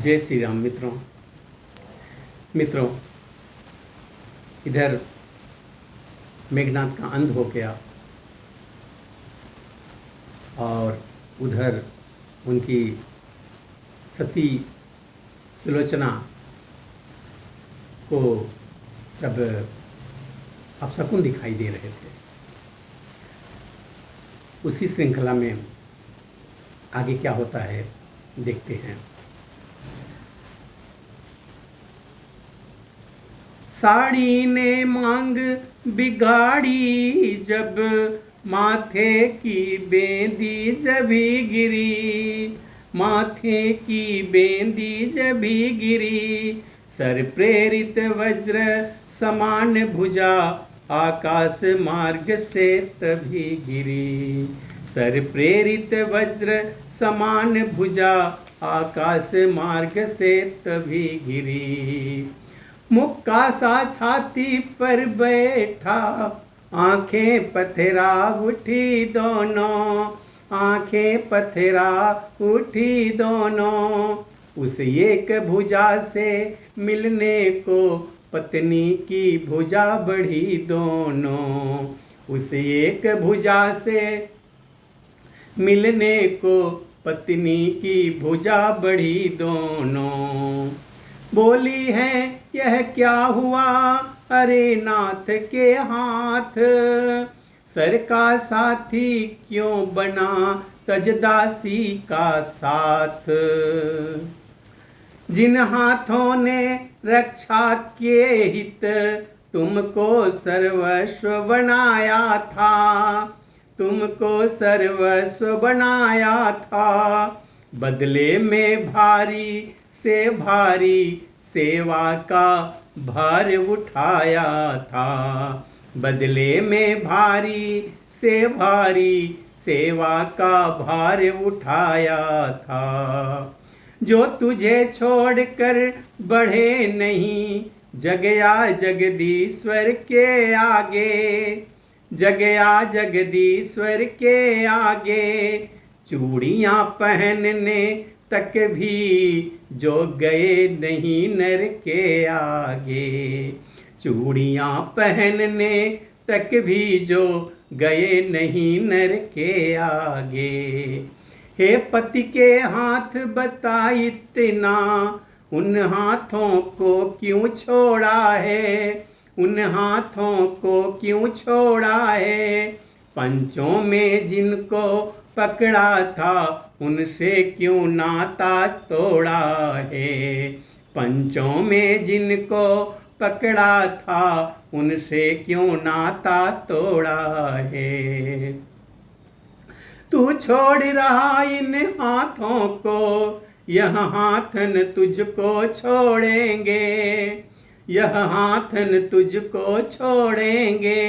जय श्री राम मित्रों, इधर मेघनाथ का अंत हो गया और उधर उनकी सती सुलोचना को सब अपशकुन दिखाई दे रहे थे। उसी श्रृंखला में आगे क्या होता है देखते हैं। साड़ी ने मांग बिगाड़ी जब माथे की बेंदी जभी गिरी, माथे की बेंदी जभी गिरी, सर प्रेरित वज्र समान भुजा आकाश मार्ग से तभी गिरी, सर प्रेरित वज्र समान भुजा आकाश मार्ग से तभी गिरी। मुक्का सा छाती पर बैठा, आंखें पथरा उठी दोनों, आंखें पथरा उठी दोनों, उस एक भुजा से मिलने को पत्नी की भुजा बढ़ी दोनों, उस एक भुजा से मिलने को पत्नी की भुजा बढ़ी दोनों। बोली है यह क्या हुआ अरे नाथ के हाथ, सर का साथी क्यों बना तजदासी का साथ, जिन हाथों ने रक्षा के हित तुमको सर्वस्व बनाया था, तुमको सर्वस्व बनाया था, बदले में भारी से भारी सेवा का भार उठाया था, बदले में भारी से भारी सेवा का भार उठाया था। जो तुझे छोड़कर बढ़े नहीं जगया जगदीश्वर के आगे, जगया जगदीश्वर के आगे, चूड़ियाँ पहनने तक भी जो गए नहीं नर के आगे, चूड़ियाँ पहनने तक भी जो गए नहीं नर के आगे। हे पति के हाथ बता इतना, उन हाथों को क्यों छोड़ा है, उन हाथों को क्यों छोड़ा है, पंचों में जिनको पकड़ा था उनसे क्यों नाता तोड़ा है, पंचों में जिनको पकड़ा था उनसे क्यों नाता तोड़ा है। तू छोड़ रहा इन हाथों को, यह हाथन तुझको छोड़ेंगे, यह हाथन तुझको छोड़ेंगे,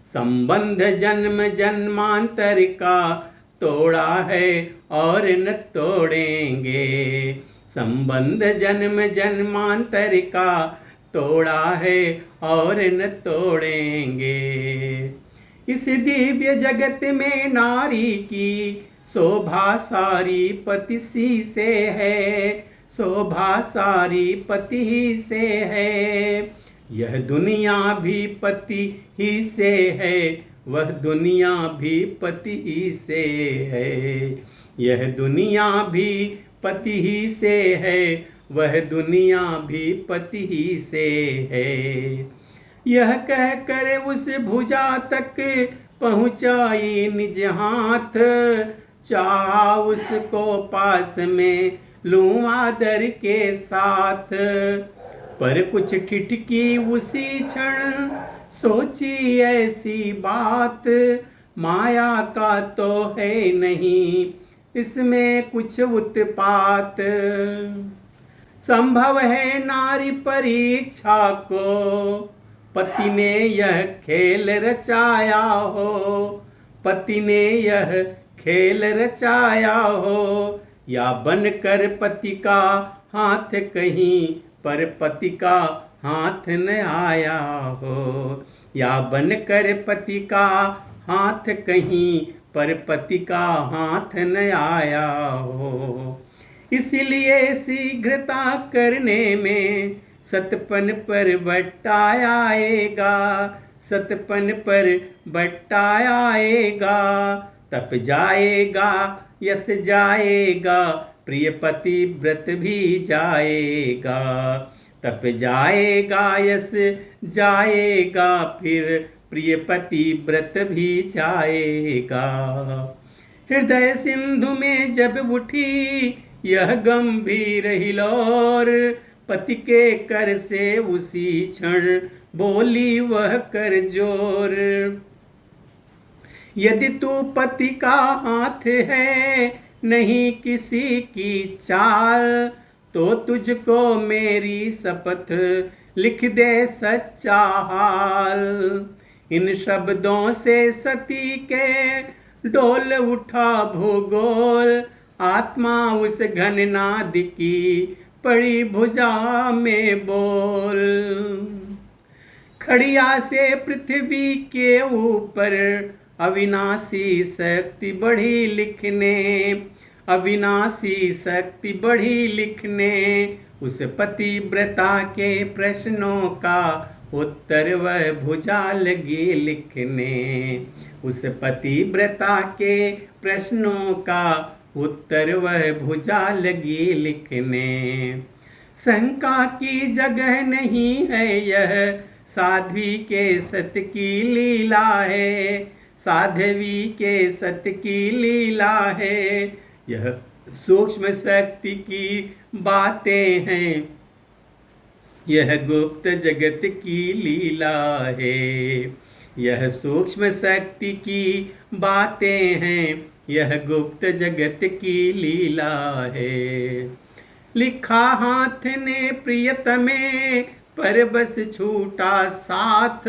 संबंध जन्म जन्मांतर का तोड़ा है और न तोड़ेंगे, संबंध जन्म जन्मांतर का तोड़ा है और न तोड़ेंगे। इस दिव्य जगत में नारी की शोभा सारी पति सी से है, शोभा सारी पति ही से है, यह दुनिया भी पति ही से है, वह दुनिया भी पति ही से है, यह दुनिया भी पति ही से है, वह दुनिया भी पति ही से है। यह कह कर उस भुजा तक पहुँचाई निज हाथ, चाहा उसको पास में लूँ आदर के साथ, पर कुछ ठिठकी उसी क्षण सोची ऐसी बात, माया का तो है नहीं इसमें कुछ उत्पात, संभव है नारी परीक्षा को पति ने यह खेल रचाया हो, पति ने यह खेल रचाया हो, या बनकर पति का हाथ कहीं पर पति का हाथ न आया हो, या बनकर पति का हाथ कहीं पर पति का हाथ न आया हो। इसलिए शीघ्रता करने में सतपन पर बट्टा आएगा, सतपन पर बट्टा आएगा। तप जाएगा यस जाएगा, प्रिय पति व्रत भी जाएगा। तप जाएगा यस जाएगा, फिर प्रिय पति व्रत भी जाएगा। हृदय सिंधु में जब उठी यह गंभीर हिलोर, पति के कर से उसी क्षण बोली वह कर जोर। यदि तू पति का हाथ है नहीं किसी की चाल, तो तुझको मेरी शपथ लिख दे सच्चा हाल। इन शब्दों से सती के डोल उठा भूगोल, आत्मा उस घननाद की पड़ी भुजा में बोल। खड़िया से पृथ्वी के ऊपर अविनाशी शक्ति बढ़ी लिखने, अविनाशी शक्ति बढ़ी लिखने। उस पतिव्रता के प्रश्नों का उत्तर वह भुजा लगी लिखने, उस पतिव्रता के प्रश्नों का उत्तर वह भुजा लगी लिखने। शंका की जगह नहीं है यह साध्वी के सत की लीला है, साध्वी के सत की लीला है। यह सूक्ष्म शक्ति की बातें हैं, यह गुप्त जगत की लीला है। यह सूक्ष्म शक्ति की बातें हैं, यह गुप्त जगत की लीला है। लिखा हाथ ने प्रियतमे पर बस छूटा साथ,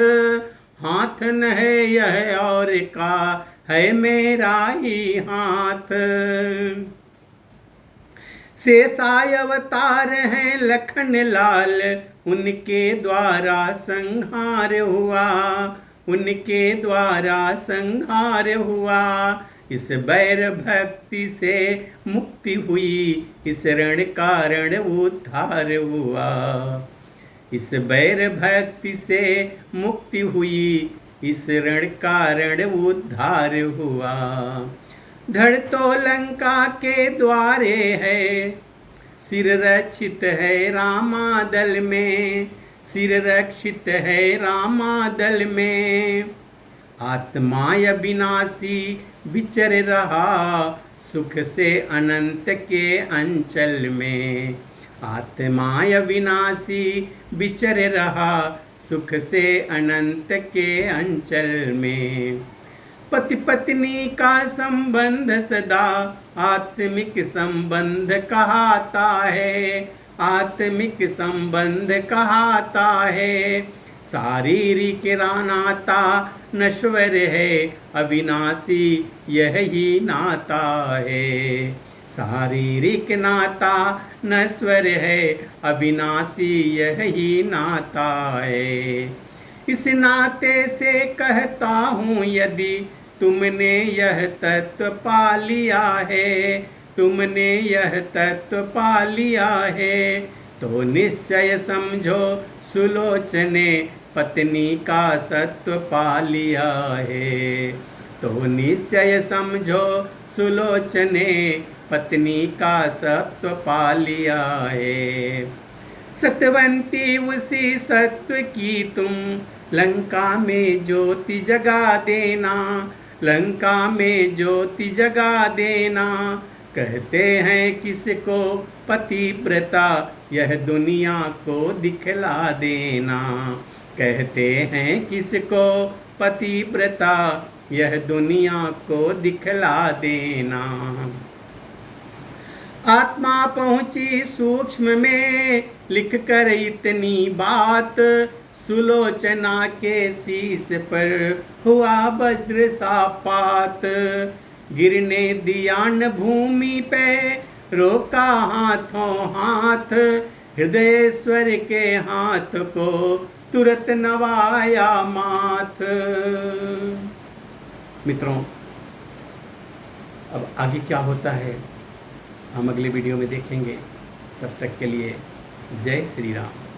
हाथ न है यह और का है मेरा ही हाथ। शेषाय अवतार है लखन लाल, उनके द्वारा संहार हुआ, उनके द्वारा संहार हुआ। इस बैर भक्ति से मुक्ति हुई, इस ऋण कारण उद्धार हुआ। इस बैर भक्ति से मुक्ति हुई, इस ऋण कारण उद्धार हुआ। धड़ तो लंका के द्वारे है, सिर रक्षित है रामादल में, सिर रक्षित है रामादल में। आत्मा अविनाशी विचर रहा सुख से अनंत के अंचल में, आत्मा अविनाशी विचर रहा सुख से अनंत के अंचल में। पति पत्नी का संबंध सदा आत्मिक संबंध कहाता है, आत्मिक संबंध कहाता है। शारीरिक नाता नश्वर है, अविनाशी यही नाता है। शारीरिक नाता नश्वर है, अविनाशी यही नाता है। इस नाते से कहता हूँ यदि तुमने यह तत्व पा लिया है, तुमने यह तत्व पा लिया है, तो निश्चय समझो सुलोचने पत्नी का सत्व पा लिया है। तो निश्चय समझो सुलोचने पत्नी का सत्व पा लिया है। सत्यवंती उसी सत्व की तुम लंका में ज्योति जगा देना, लंका में ज्योति जगा देना। कहते हैं किसको पतिव्रता, यह दुनिया को दिखला देना। कहते हैं किसको पतिव्रता, यह दुनिया को दिखला देना। आत्मा पहुँची सूक्ष्म में लिख कर इतनी बात, सुलोचना के शीश पर हुआ वज्र सा पात। गिरने दिया न भूमि पे रोका हाथों हाथ, हृदयेश्वर के हाथ को तुरंत नवाया माथ। मित्रों, अब आगे क्या होता है हम अगले वीडियो में देखेंगे। तब तक के लिए जय श्री राम।